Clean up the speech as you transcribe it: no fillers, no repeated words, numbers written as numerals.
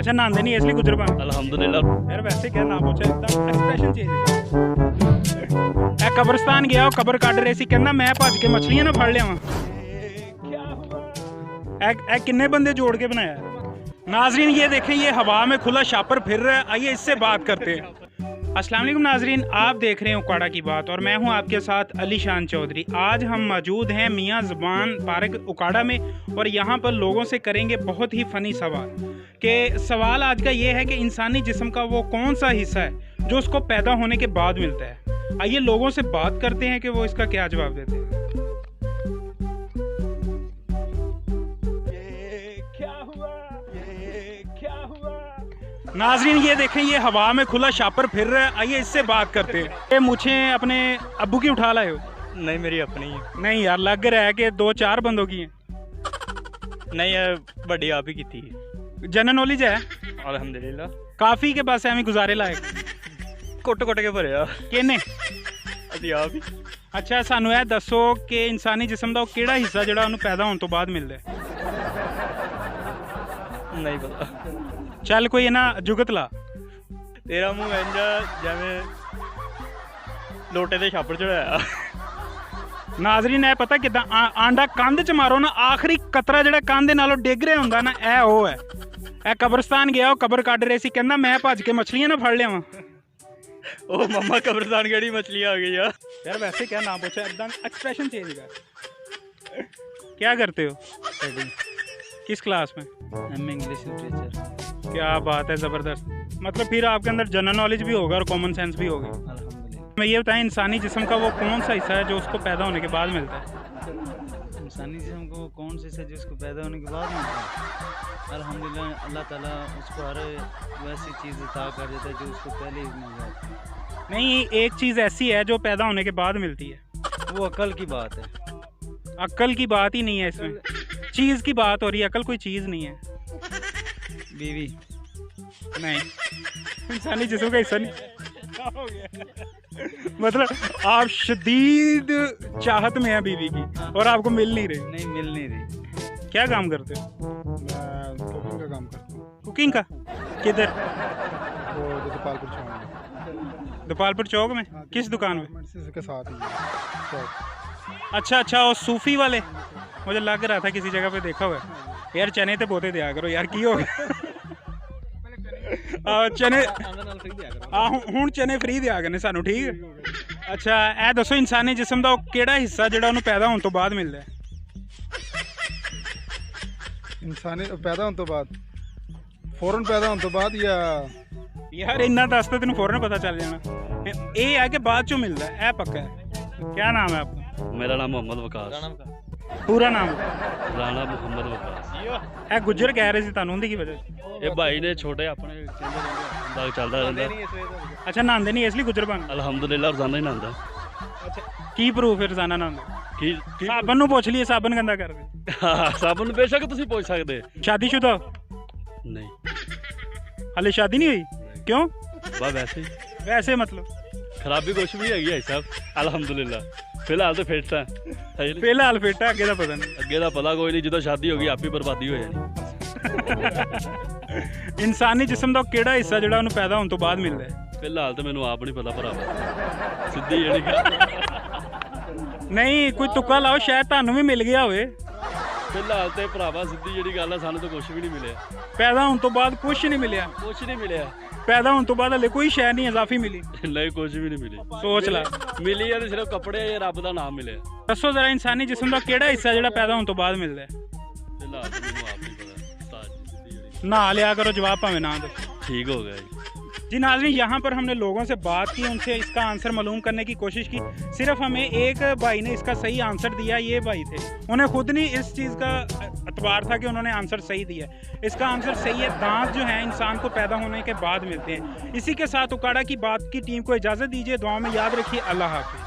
अच्छा नहाते नहीं इसलिए गुजर पाते? अल्हम्दुलिल्लाह। यार वैसे क्या ना पूछा एकदम एक्सप्रेशन चेंज है। कब्रिस्तान गया कबर कट रहे सी कहना मैं भज के मछलियां ना फड़ लिया। किन्ने बंदे जोड़ के बनाया है? नाजरीन ये देखें ये हवा में खुला शापर फिर रहा है। आइए इससे बात करते हैं। अस्सलाम वालेकुम नाजरीन, आप देख रहे हैं उकाड़ा की बात और मैं हूं आपके साथ अली शान चौधरी। आज हम मौजूद हैं मियां ज़बान पार्क उकाड़ा में और यहां पर लोगों से करेंगे बहुत ही फ़नी सवाल। कि सवाल आज का ये है कि इंसानी जिस्म का वो कौन सा हिस्सा है जो उसको पैदा होने के बाद मिलता है। आइए लोगों से बात करते हैं कि वो इसका क्या जवाब देते हैं। नाजरीन ये देखें ये हवा में खुला शापर फिर रहा है। आइए इससे बात करते हैं। ये मुझे अपने अब्बू की उठा लाए हो? नहीं मेरी अपनी है। नहीं यार लग रहा है कि 2-4 बंदों की है। नहीं यार बड़ी आप ही की थी। जनरल नॉलेज है अल्हम्दुलिल्लाह। काफ़ी के पास एवं गुजारे लायक कुट कुट के भरिया किन्ने? अभी आप ही। अच्छा सानू यह दसो कि इंसानी जिस्म का वो किहड़ा हिस्सा जिहड़ा उन्हें पैदा होने तो बाद मिलता है? नहीं पता। चल कोई है ना जुगत ला। तेरा मुंह इंजा जिवें लोटे ते छापर चढ़ाया। नाजरीन है पता किदा आंडा कंध च मारो ना आखिरी कतरा जिहड़ा कंध दे नालों डिग रहा हुंदा ना ए ओ है। ए कब्रिस्तान गया कबर कट रहे सी कहना मैं भज के मछलियां ना फड़ लिया। ओ मम्मा कब्रिस्तान केड़ी मछलियां आ गई यार वैसे क्या नाम पूछा एकदम एक्सप्रेशन चेंज कर। क्या करते हो? किस क्लास में? English literature. क्या बात है ज़बरदस्त। मतलब फिर आपके अंदर जनरल नॉलेज भी होगा और कॉमन सेंस भी होगी। अल्हम्दुलिल्लाह। मैं ये बताएं इंसानी जिस्म का वो कौन सा हिस्सा है जो उसको पैदा होने के बाद मिलता है? इंसानी जिस्म को कौन से हिस्सा जिसको पैदा होने के बाद मिलता है? अल्हम्दुलिल्लाह अल्लाह ताला उसको हर वैसी चीज़ अता कर देता है जो उसको पहले ही मिल जाती है। नहीं एक चीज़ ऐसी है जो पैदा होने के बाद मिलती है। वो अकल की बात है। अक्ल की बात ही नहीं है इसमें, चीज़ की बात हो रही है। अकल कोई चीज़ नहीं है। बीवी नहीं इंसानी जिस्म का हिस्सा नहीं। हो गया मतलब आप शदीद चाहत में हैं बीवी की और आपको मिल नहीं रही। नहीं मिल नहीं रही। क्या काम करते हो? मैं कुकिंग का काम करता हूँ। कुकिंग का? किधर? वो जो गोपालपुर चौक में। गोपालपुर चौक में? किस दुकान में? मेडिसिन के साथ ही है शॉप। अच्छा और सूफी वाले मुझे लग रहा था किसी जगह पे देखा हुआ है। यार चने तो बोते दिया करो यार की हो गया। चने हुण चने फ्री दिया करने सानू ठीक है। अच्छा ए दसो इंसानी जिस्म का किहड़ा हिस्सा जिहड़ा उन्हें पैदा होने तो बाद मिलता है? इंसानी पैदा होने तो बाद फौरन पैदा होने तो बाद या यार इन्ना दस तो तेन फौरन पता चल जाना। ये है कि बाद चो मिलता है, पक्का है। क्या नाम है आपका? मेरा नाम मोहम्मद वकास। पूरा नाम? राणा मोहम्मद वकास। ए गुजर कह रहे थे तुहानू उनकी वजह? ये भाई ने छोटे अपने कहंदे चलदा रहंदा। अच्छा नहांदे नहीं इसलिए गुजर बन? अल्हम्दुलिल्लाह रोजाना ही नहांदा। अच्छा की प्रूफ है रोजाना नहांदे? की साबन नू पूछ लिए साबन गंदा कर दे। साबन बेशक तुसी पूछ सकदे। शादीशुदा? नहीं हाले शादी नहीं हुई? क्यों? बस वैसे ही। वैसे मतलब खराबी कुछ भी हैगी है साहब अल्हम्दुलिल्लाह। फिलहाल तो फिट है। फिलहाल फिट है, अगे दा पता नहीं। अगे दा पता कोई नहीं, जो शादी होगी आप ही बर्बादी हो जानी। इंसानी जिस्म का किहड़ा हिस्सा जिहड़ा उन्हें पैदा होने तो बाद मिलता है? फिलहाल तो मैनू आप नहीं पता भरावा, सीधी जेहड़ी गल। नहीं कोई तुक्का लाओ शायद तुहानू भी मिल गया होवे। फिलहाल तो भरावा सीधी जेहड़ी गल है सानू तो कुछ भी नहीं मिले। पैदा होने तो बाद कुछ नहीं मिलिया? कुछ नहीं मिले। पैदा होने तो बाद हले कोई शै नहीं इजाफी मिली? नहीं कुछ भी नहीं मिली। सोच ला मिली है तो सिर्फ कपड़े या रब का नाम मिले। दसो जरा इंसानी जिस्म का किहड़ा हिस्सा जिहड़ा पैदा होने तो बाद मिलता है? फिलहाल तो मैनू आप नहीं पता। नहा लिया करो जवाब भावें ना दो। ठीक हो गया जी नाज़रीन यहाँ पर हमने लोगों से बात की, उनसे इसका आंसर मालूम करने की कोशिश की। सिर्फ हमें एक भाई ने इसका सही आंसर दिया, ये भाई थे। उन्हें खुद नहीं इस चीज़ का एतबार था कि उन्होंने आंसर सही दिया। इसका आंसर सही है, दांत जो हैं इंसान को पैदा होने के बाद मिलते हैं। इसी के साथ उकाड़ा की बात की टीम को इजाज़त दीजिए। दुआ में याद रखिए। अल्लाह हाफ़िज़।